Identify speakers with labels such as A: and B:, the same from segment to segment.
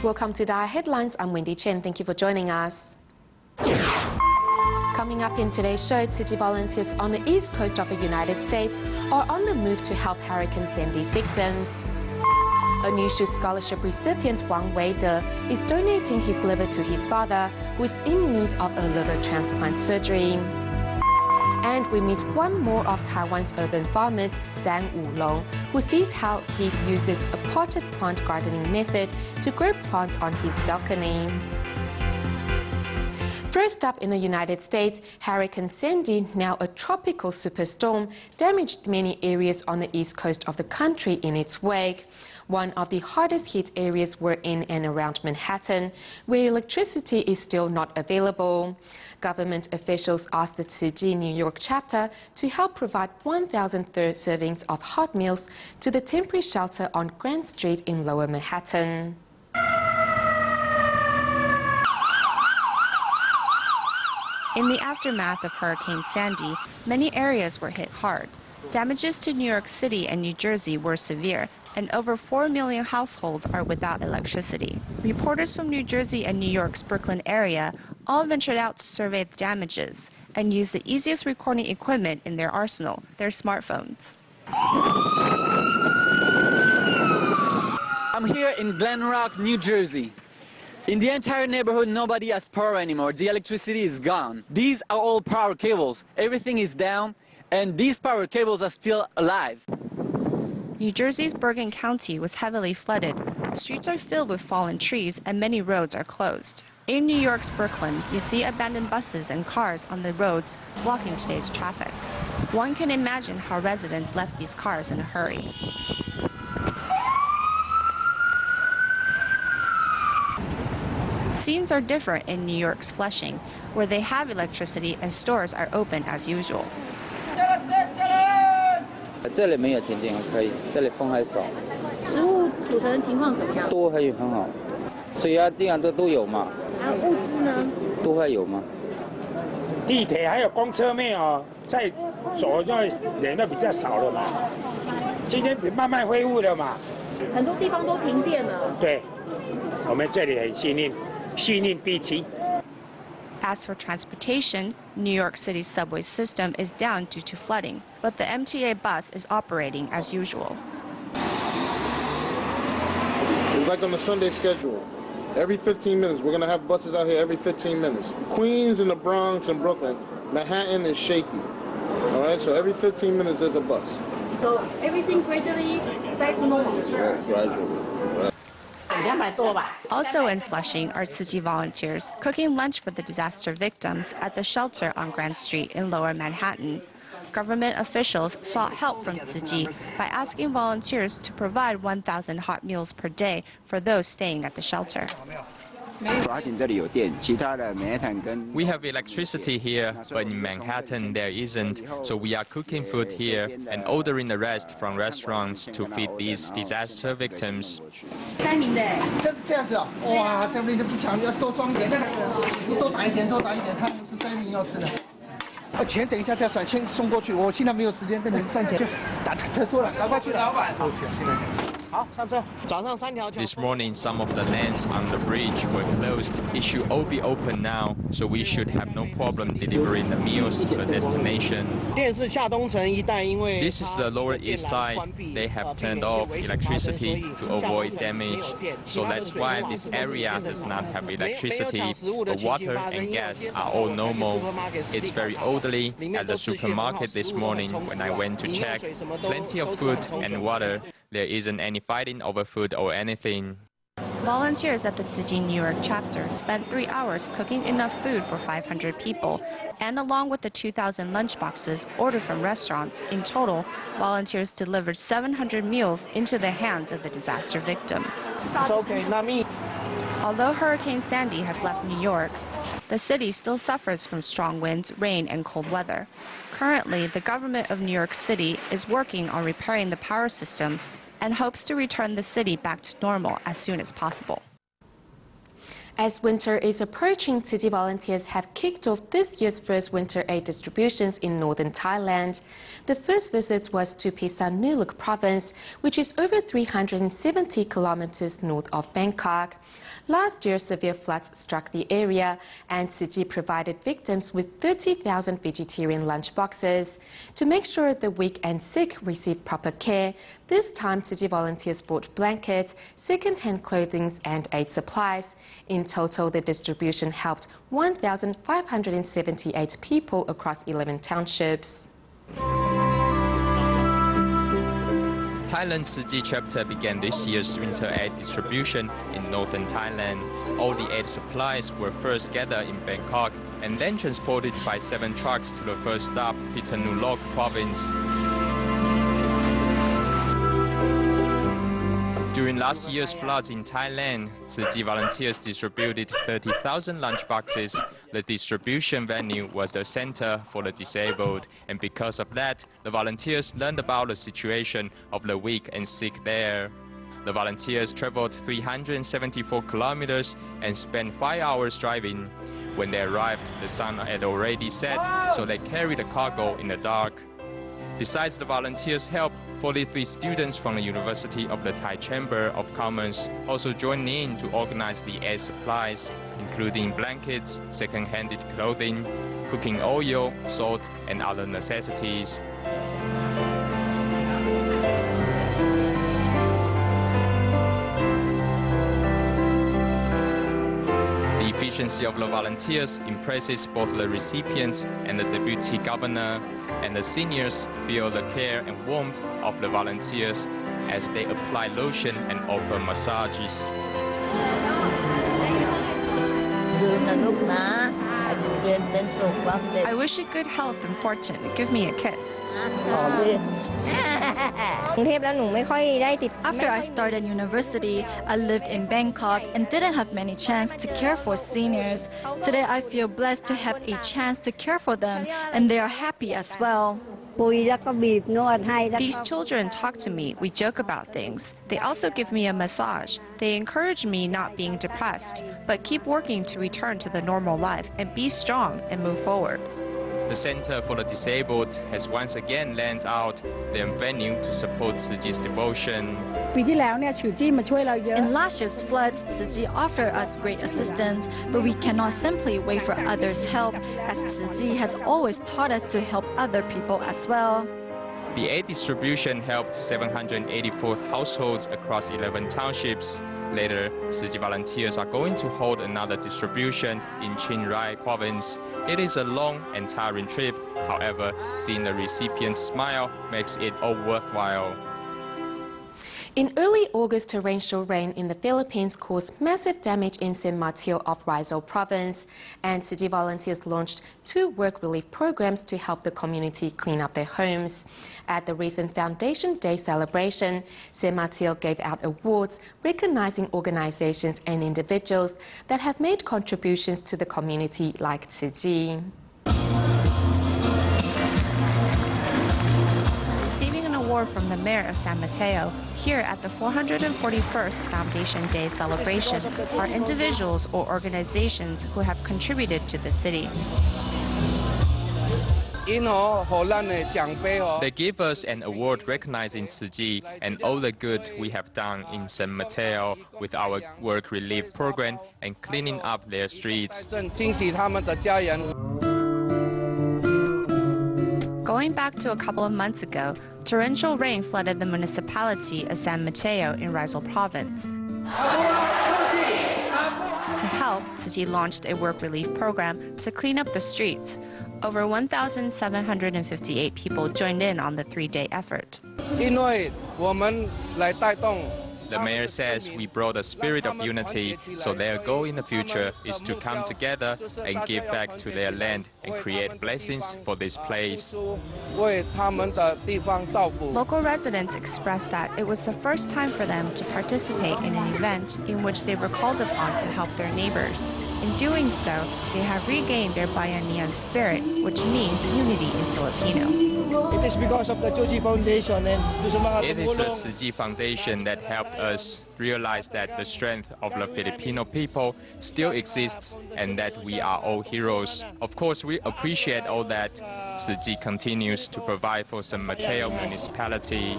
A: Welcome to DaAi Headlines. I'm Wendy Chen. Thank you for joining us. Coming up in today's show, city volunteers on the east coast of the United States are on the move to help Hurricane Sandy's victims. A New Shoot Scholarship recipient, Wang Wei-de, is donating his liver to his father, who is in need of a liver transplant surgery. And we meet one more of Taiwan's urban farmers, Zhang Wulong, who sees how he uses a potted plant gardening method to grow plants on his balcony. First up in the United States, Hurricane Sandy, now a tropical superstorm, damaged many areas on the east coast of the country in its wake. One of the hardest hit areas were in and around Manhattan, where electricity is still not available. Government officials asked the Tzu Chi New York chapter to help provide 1,000 servings of hot meals to the temporary shelter on Grand Street in Lower Manhattan.
B: In the aftermath of Hurricane Sandy, many areas were hit hard. Damages to New York City and New Jersey were severe, and over 4 million households are without electricity. Reporters from New Jersey and New York's Brooklyn area all ventured out to survey the damages and used the easiest recording equipment in their arsenal, their smartphones.
C: I'm here in Glen Rock, New Jersey. In the entire neighborhood, nobody has power anymore. The electricity is gone. These are all power cables. Everything is down, and these power cables are still alive.
B: New Jersey's Bergen County was heavily flooded. Streets are filled with fallen trees, and many roads are closed. In New York's Brooklyn, you see abandoned buses and cars on the roads, blocking today's traffic. One can imagine how residents left these cars in a hurry. Scenes are different in New York's Flushing, where they have electricity and stores are open as usual.
D: 这里没有停电，可以，这里风还少。
E: 食物储存情况怎么样？
D: 都还有很好，水啊、电啊都有嘛。
E: 物资呢？
D: 都会有吗？
F: 地铁还有公车没有在走，因为人都比较少了嘛。今天慢慢恢复了嘛。
E: 很多地方都停电了。
F: 对，我们这里很幸运，幸运地区。
B: As for transportation, New York City's subway system is down due to flooding, but the MTA bus is operating as usual.
G: It's like on the Sunday schedule. Every 15 minutes, we're going to have buses out here every 15 minutes. Queens and the Bronx and Brooklyn, Manhattan is shaky. All right, so every 15 minutes there's a bus.
E: So everything gradually back to normal.
G: Gradually. Right.
B: Also in Flushing are Tzu Chi volunteers cooking lunch for the disaster victims at the shelter on Grand Street in Lower Manhattan. Government officials sought help from Tzu Chi by asking volunteers to provide 1,000 hot meals per day for those staying at the shelter.
H: We have electricity here, but in Manhattan there isn't, so we are cooking food here and ordering the rest from restaurants to feed these disaster victims.
E: 灾民的。
I: 这样子哦，哇，这边就不强，要多装一点，多打一点，多打一点，他们是灾民要吃的。钱等一下再算，先送过去，我现在没有时间跟你们算钱。他说了，赶快去，老板。
H: This morning, some of the lanes on the bridge were closed. It should all be open now, so we should have no problem delivering the meals to the destination. This is the Lower East Side. They have turned off electricity to avoid damage, so that's why this area does not have electricity. The water and gas are all normal. It's very orderly at the supermarket this morning when I went to check. Plenty of food and water. There isn't any fighting over food or anything.
B: Volunteers at the Tzu Chi New York chapter spent 3 hours cooking enough food for 500 people, and along with the 2,000 lunchboxes ordered from restaurants, in total, volunteers delivered 700 meals into the hands of the disaster victims. Although Hurricane Sandy has left New York, the city still suffers from strong winds, rain, and cold weather. Currently, the government of New York City is working on repairing the power system and hopes to return the city back to normal as soon as possible.
A: As winter is approaching, Tzu Chi volunteers have kicked off this year's first winter aid distributions in northern Thailand. The first visit was to Pisanuluk province, which is over 370 kilometers north of Bangkok. Last year, severe floods struck the area, and Tzu Chi provided victims with 30,000 vegetarian lunchboxes. To make sure the weak and sick receive proper care, this time Tzu Chi volunteers brought blankets, second-hand clothing and aid supplies. In total, the distribution helped 1,578 people across 11 townships.
H: Thailand's Tzu Chi chapter began this year's winter aid distribution in northern Thailand. All the aid supplies were first gathered in Bangkok and then transported by 7 trucks to the first stop, Pisanulok province. During last year's floods in Thailand, Tzu Chi volunteers distributed 30,000 lunchboxes. The distribution venue was the center for the disabled, and because of that, the volunteers learned about the situation of the weak and sick there. The volunteers traveled 374 kilometers and spent 5 hours driving. When they arrived, the sun had already set, so they carried the cargo in the dark. Besides the volunteers' help, 43 students from the University of the Thai Chamber of Commerce also joined in to organize the aid supplies, including blankets, second-handed clothing, cooking oil, salt, and other necessities. The efficiency of the volunteers impresses both the recipients and the deputy governor, and the seniors feel the care and warmth of the volunteers as they apply lotion and offer massages.
B: I wish you good health and fortune. Give me a kiss.
J: After I started university, I lived in Bangkok and didn't have many chance to care for seniors. Today I feel blessed to have a chance to care for them, and they are happy as well.
B: These children talk to me, we joke about things. They also give me a massage. They encourage me not being depressed, but keep working to return to the normal life and be strong and move forward.
H: The Center for the Disabled has once again lent out their venue to support Tzu Chi's devotion.
J: In last year's floods, Tzu Chi offered us great assistance, but we cannot simply wait for others' help, as Tzu Chi has always taught us to help other people as well.
H: The aid distribution helped 784 households across 11 townships. Later, Tzu Chi volunteers are going to hold another distribution in Chiang Rai province. It is a long and tiring trip. However, seeing the recipients smile makes it all worthwhile.
A: In early August, torrential rain in the Philippines caused massive damage in San Mateo of Rizal province, and Tzu Chi volunteers launched 2 work relief programs to help the community clean up their homes. At the recent Foundation Day celebration, San Mateo gave out awards recognizing organizations and individuals that have made contributions to the community like Tzu Chi.
B: From the mayor of San Mateo, here at the 441st Foundation Day celebration are individuals or organizations who have contributed to the city.
H: They give us an award recognizing Tzu Chi and all the good we have done in San Mateo with our work relief program and cleaning up their streets.
B: Going back to a couple of months ago, torrential rain flooded the municipality of San Mateo in Rizal province. To help, Tzu Chi launched a work relief program to clean up the streets. Over 1,758 people joined in on the 3-day effort.
H: The mayor says we brought a spirit of unity, so their goal in the future is to come together and give back to their land and create blessings for this place.
B: Local residents expressed that it was the first time for them to participate in an event in which they were called upon to help their neighbors. In doing so, they have regained their Bayanihan spirit, which means unity in Filipino.
I: It is because of the Tzu Chi Foundation and
H: It is the Tzu Chi Foundation that helped us realize that the strength of the Filipino people still exists and that we are all heroes. Of course, we appreciate all that Tzu Chi continues to provide for San Mateo municipality.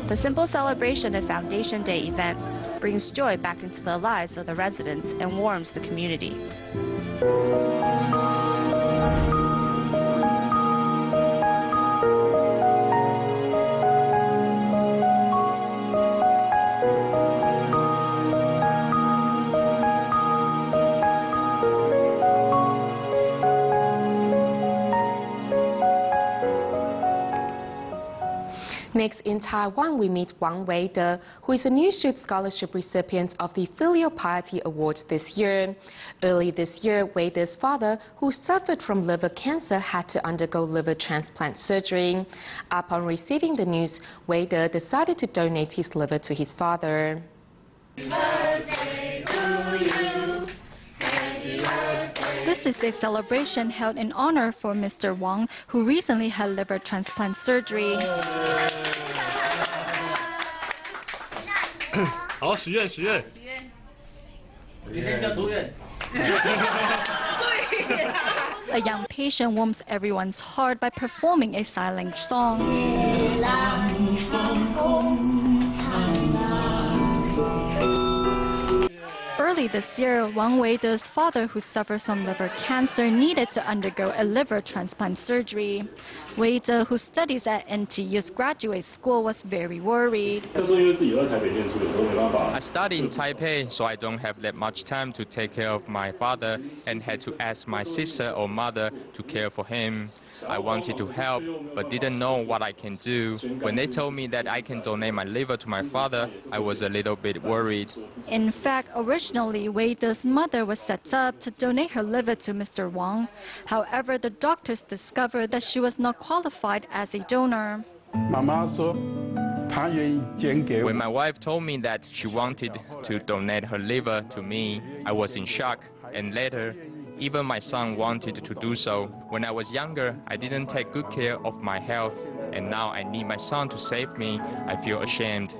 B: The simple celebration of Foundation Day event brings joy back into the lives of the residents and warms the community.
A: Next, in Taiwan, we meet Wang Weide, who is a New Shoot Scholarship recipient of the Filial Piety Awards this year. Early this year, Weide's father, who suffered from liver cancer, had to undergo liver transplant surgery. Upon receiving the news, Weide decided to donate his liver to his father.
J: This is a celebration held in honor for Mr. Wang, who recently had liver transplant surgery.
K: 好，许愿，许愿。明天就出院。
J: A young patient warms everyone's heart by performing a silent song. Early this year, Wang Weide's father, who suffers from liver cancer, needed to undergo a liver transplant surgery. Weide, who studies at NTU's graduate school, was very worried.
H: I study in Taipei, so I don't have that much time to take care of my father and had to ask my sister or mother to care for him. I wanted to help, but didn't know what I can do. When they told me that I can donate my liver to my father, I was a little bit worried.
J: In fact, originally, Weide's mother was set up to donate her liver to Mr. Wang. However, the doctors discovered that she was not qualified as a donor.
H: When my wife told me that she wanted to donate her liver to me, I was in shock, and later, even my son wanted to do so. When I was younger, I didn't take good care of my health, and now I need my son to save me. I feel ashamed.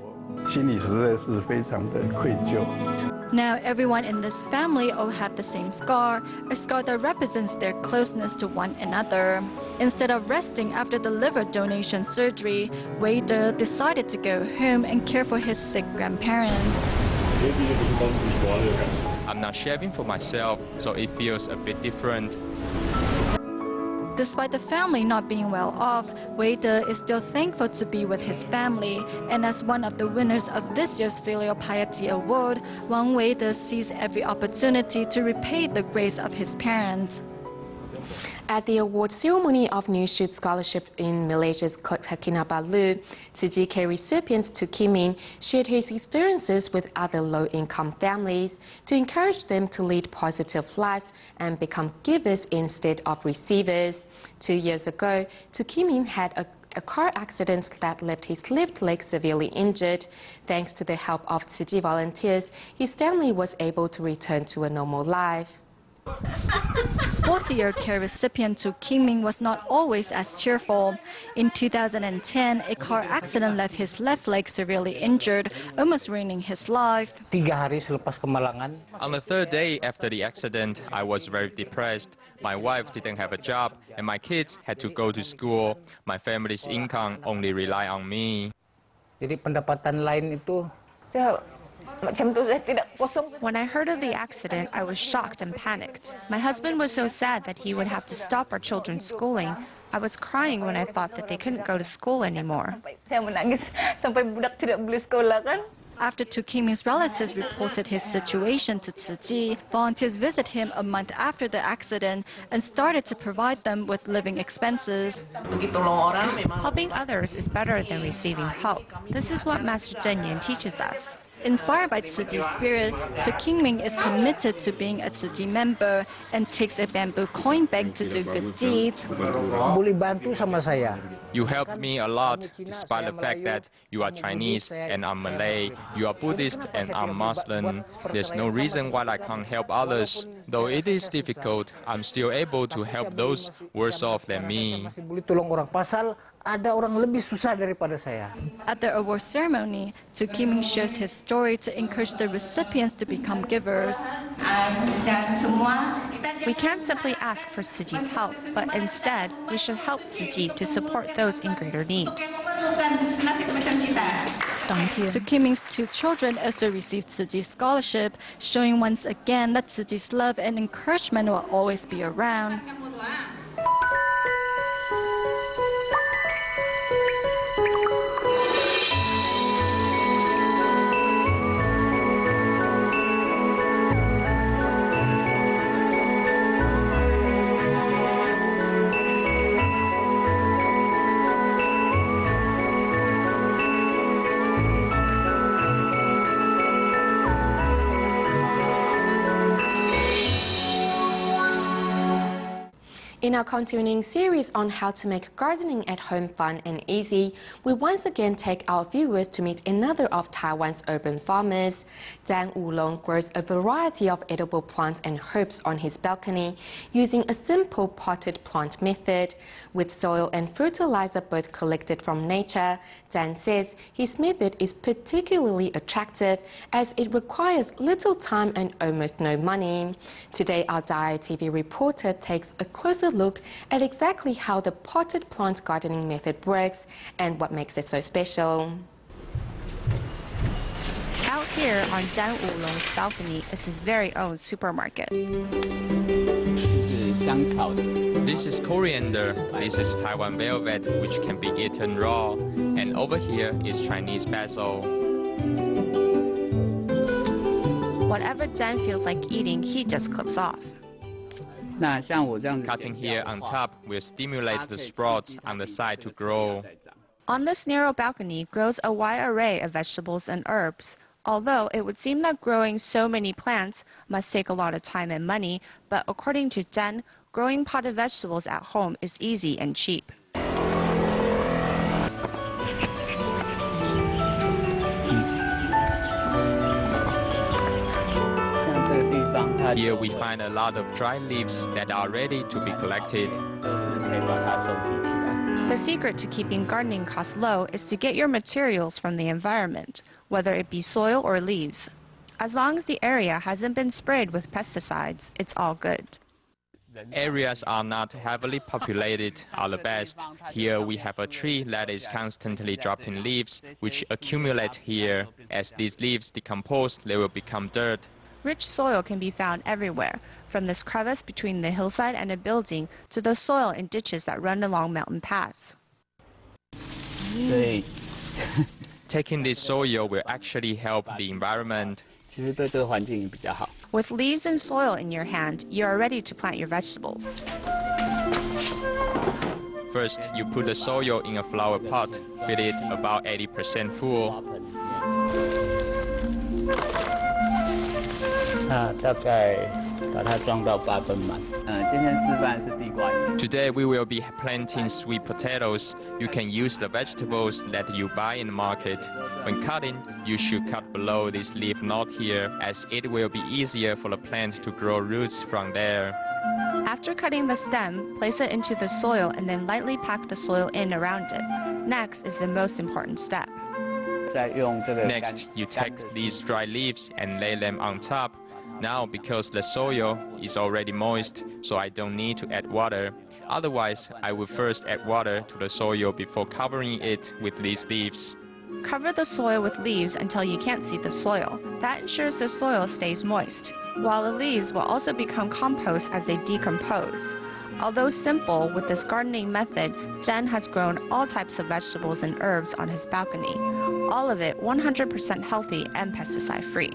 J: Now everyone in this family all have the same scar, a scar that represents their closeness to one another. Instead of resting after the liver donation surgery, Weide decided to go home and care for his sick grandparents.
H: I'm not shaving for myself, so it feels a bit different.
J: Despite the family not being well off, Weide is still thankful to be with his family. And as one of the winners of this year's Filial Piety Award, Wang Weide sees every opportunity to repay the grace of his parents.
A: At the award ceremony of New Shoot Scholarship in Malaysia's Kota Kinabalu, Tzu Chi K recipient Tu Kim Min shared his experiences with other low-income families to encourage them to lead positive lives and become givers instead of receivers. 2 years ago, Tu Kim Min had a car accident that left his left leg severely injured. Thanks to the help of Tzu Chi volunteers, his family was able to return to a normal life.
J: 40-year care recipient Tu Kim Min was not always as cheerful. In 2010, a car accident left his left leg severely injured, almost ruining his life.
H: On the third day after the accident, I was very depressed. My wife didn't have a job, and my kids had to go to school. My family's income only relied on me.
B: When I heard of the accident, I was shocked and panicked. My husband was so sad that he would have to stop our children's schooling. I was crying when I thought that they couldn't go to school anymore.
J: After Tu Kim Min's relatives reported his situation to Tzu Chi, volunteers visited him a month after the accident and started to provide them with living expenses.
B: Helping others is better than receiving help. This is what Master Zhen Yan teaches us.
J: Inspired by Tzu Chi's spirit, Tu Kim Min is committed to being a Tzu Chi member and takes a bamboo coin bank to do good deeds.
H: You helped me a lot, despite the fact that you are Chinese and I'm Malay, you are Buddhist and I'm Muslim. There's no reason why I can't help others. Though it is difficult, I'm still able to help those worse off than me.
L: ada orang lebih susah daripada saya.
J: At the award ceremony, Tu Kiming shares his story to encourage the recipients to become givers.
B: We can't simply ask for Tzuji's help, but instead, we should help Tzuji to support those in greater need.
J: Tu Kiming's 2 children also received Tzuji's scholarship, showing once again that Tzuji's love and encouragement will always be around.
A: In our continuing series on how to make gardening at home fun and easy, we once again take our viewers to meet another of Taiwan's urban farmers. Dan Wulong grows a variety of edible plants and herbs on his balcony using a simple potted plant method. With soil and fertilizer both collected from nature, Dan says his method is particularly attractive as it requires little time and almost no money. Today, our DaAi TV reporter takes a closer look at exactly how the potted plant gardening method works and what makes it so special.
B: Out here on Dan Wulong's balcony is his very own supermarket.
H: This is coriander, this is Taiwan velvet, which can be eaten raw, and over here is Chinese basil.
B: Whatever Dan feels like eating, he just clips off.
H: Cutting here on top will stimulate the sprouts on the side to grow.
B: On this narrow balcony grows a wide array of vegetables and herbs. Although it would seem that growing so many plants must take a lot of time and money, but according to Dan, growing potted vegetables at home is easy and cheap.
H: Here we find a lot of dry leaves that are ready to be collected.
B: The secret to keeping gardening costs low is to get your materials from the environment, whether it be soil or leaves. As long as the area hasn't been sprayed with pesticides, it's all good.
H: Areas are not heavily populated are the best. Here we have a tree that is constantly dropping leaves, which accumulate here. As these leaves decompose, they will become dirt.
B: Rich soil can be found everywhere, from this crevice between the hillside and a building to the soil in ditches that run along mountain paths.
H: Taking this soil will actually help the environment.
B: With leaves and soil in your hand, you are ready to plant your vegetables.
H: First, you put the soil in a flower pot, fill it about 80% full. Today we will be planting sweet potatoes. You can use the vegetables that you buy in the market. When cutting, you should cut below this leaf knot here, as it will be easier for the plant to grow roots from there.
B: After cutting the stem, place it into the soil and then lightly pack the soil in around it. Next is the most important step.
H: Next, you take these dry leaves and lay them on top. Now, because the soil is already moist, so I don't need to add water. Otherwise, I will first add water to the soil before covering it with these leaves.
B: Cover the soil with leaves until you can't see the soil. That ensures the soil stays moist, while the leaves will also become compost as they decompose. Although simple, with this gardening method, Jen has grown all types of vegetables and herbs on his balcony. All of it 100% healthy and pesticide-free.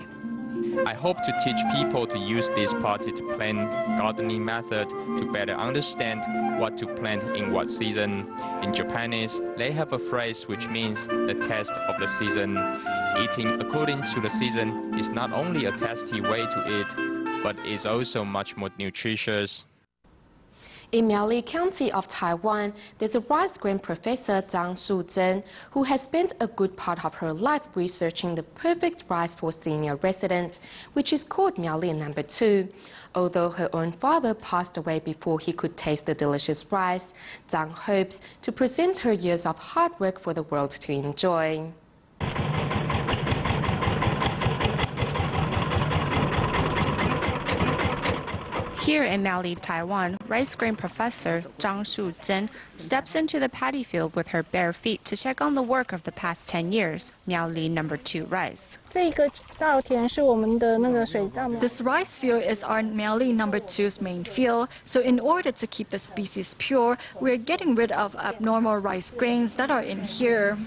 H: I hope to teach people to use this potted plant gardening method to better understand what to plant in what season. In Japanese, they have a phrase which means the test of the season. Eating according to the season is not only a tasty way to eat, but is also much more nutritious.
A: In Miaoli County of Taiwan, there's a rice grain professor, Zhang Shuzhen, who has spent a good part of her life researching the perfect rice for senior residents, which is called Miaoli No. 2. Although her own father passed away before he could taste the delicious rice, Zhang hopes to present her years of hard work for the world to enjoy.
B: Here in Miaoli, Taiwan, rice grain professor Zhang Shuzhen steps into the paddy field with her bare feet to check on the work of the past 10 years, Miaoli No. 2 rice.
J: This rice field is our Miaoli No. 2's main field, so in order to keep the species pure, we're getting rid of abnormal rice grains that are in here.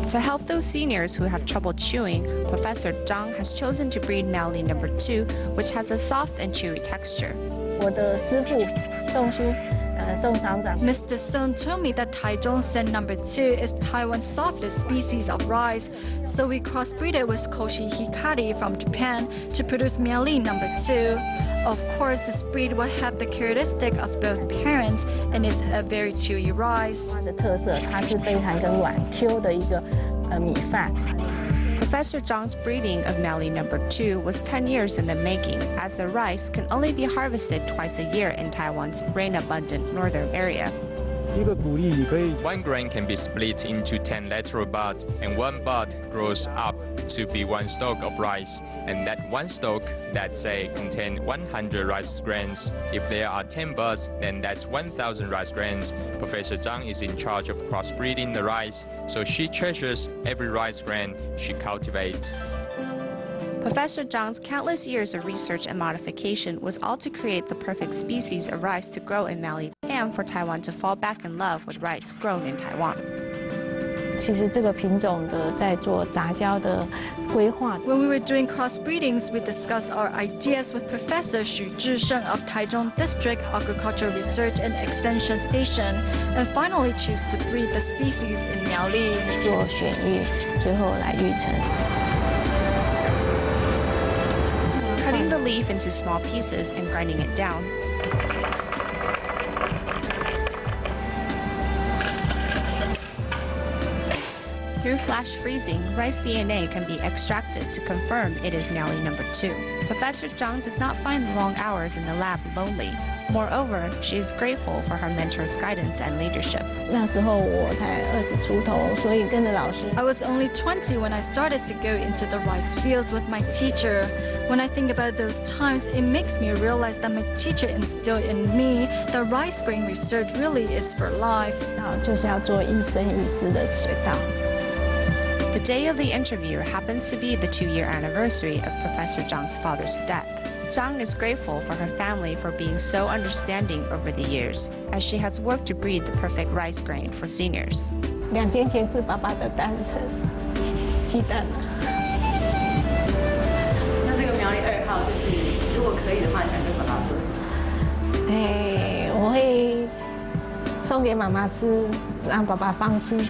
B: To help those seniors who have trouble chewing, Professor Zhang has chosen to breed Miaoli No. 2, which has a soft and chewy texture.
J: Mr. Song told me that Taichung Sen No. 2 is Taiwan's softest species of rice, so we crossbreeded with Koshi Hikari from Japan to produce Miaoli No. 2. Of course, this breed will have the characteristic of both parents and is a very chewy rice.
B: Professor Zhang's breeding of Miaoli No. 2 was 10 years in the making, as the rice can only be harvested twice a year in Taiwan's rain-abundant northern area.
H: One grain can be split into 10 lateral buds, and one bud grows up to be one stalk of rice. And that one stalk, let's say, contains 100 rice grains. If there are 10 buds, then that's 1,000 rice grains. Professor Zhang is in charge of crossbreeding the rice, so she treasures every rice grain she cultivates.
B: Professor Zhang's countless years of research and modification was all to create the perfect species of rice to grow in Miaoli and for Taiwan to fall back in love with rice grown in Taiwan.
J: When we were doing crossbreedings, we discussed our ideas with Professor Xu Zhisheng of Taichung District Agricultural Research and Extension Station, and finally choose to breed the species in Miaoli.
B: Cutting the leaf into small pieces and grinding it down. Through flash freezing, rice DNA can be extracted to confirm it is Miaoli No. 2. Professor Zhang does not find the long hours in the lab lonely. Moreover, she is grateful for her mentor's guidance and leadership.
J: I was only 20 when I started to go into the rice fields with my teacher. When I think about those times, it makes me realize that my teacher instilled in me that rice grain research really is for life.
B: The day of the interview happens to be the 2-year anniversary of Professor Zhang's father's death. Zhang is grateful for her family for being so understanding over the years, as she has worked to breed the perfect rice grain for seniors.
M: 2天前是爸爸的诞辰，鸡蛋。
E: 那这个Miaoli 2号就是，如果可以的话，你想跟爸爸说什么？
M: 我会送给妈妈吃，让爸爸放心。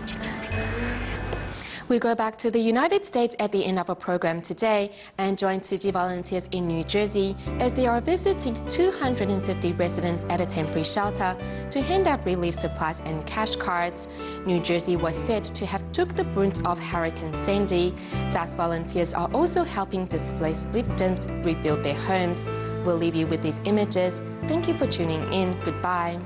A: We go back to the United States at the end of our program today and join city volunteers in New Jersey as they are visiting 250 residents at a temporary shelter to hand out relief supplies and cash cards. New Jersey was said to have took the brunt of Hurricane Sandy. Thus, volunteers are also helping displaced victims rebuild their homes. We'll leave you with these images. Thank you for tuning in. Goodbye.